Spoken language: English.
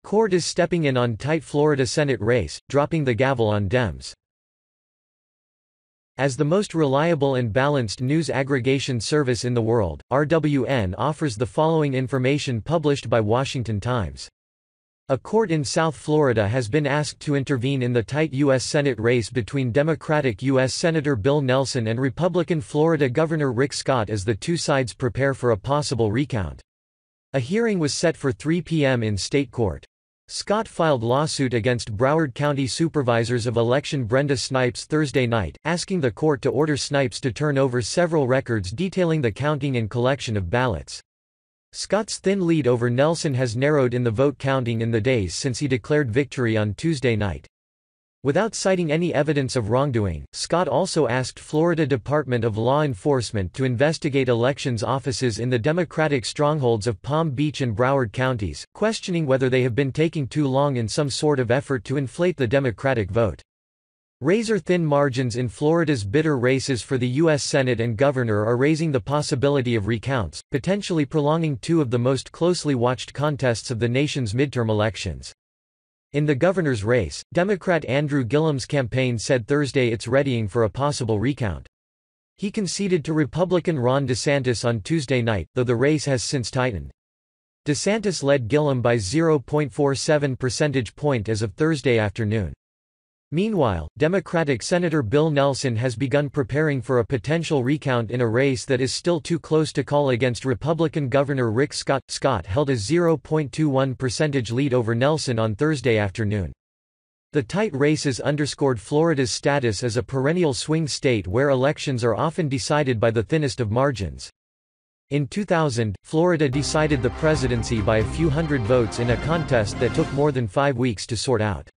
Court is stepping in on tight Florida Senate race, dropping the gavel on Dems. As the most reliable and balanced news aggregation service in the world, RWN offers the following information published by Washington Times. A court in South Florida has been asked to intervene in the tight U.S. Senate race between Democratic U.S. Senator Bill Nelson and Republican Florida Governor Rick Scott as the two sides prepare for a possible recount. A hearing was set for 3 p.m. in state court. Scott filed lawsuit against Broward County Supervisors of Election Brenda Snipes Thursday night, asking the court to order Snipes to turn over several records detailing the counting and collection of ballots. Scott's thin lead over Nelson has narrowed in the vote counting in the days since he declared victory on Tuesday night. Without citing any evidence of wrongdoing, Scott also asked Florida Department of Law Enforcement to investigate elections offices in the Democratic strongholds of Palm Beach and Broward counties, questioning whether they have been taking too long in some sort of effort to inflate the Democratic vote. Razor-thin margins in Florida's bitter races for the U.S. Senate and governor are raising the possibility of recounts, potentially prolonging two of the most closely watched contests of the nation's midterm elections. In the governor's race, Democrat Andrew Gillum's campaign said Thursday it's readying for a possible recount. He conceded to Republican Ron DeSantis on Tuesday night, though the race has since tightened. DeSantis led Gillum by 0.47 percentage point as of Thursday afternoon. Meanwhile, Democratic Senator Bill Nelson has begun preparing for a potential recount in a race that is still too close to call against Republican Governor Rick Scott. Scott held a 0.21 percentage lead over Nelson on Thursday afternoon. The tight races underscored Florida's status as a perennial swing state where elections are often decided by the thinnest of margins. In 2000, Florida decided the presidency by a few hundred votes in a contest that took more than 5 weeks to sort out.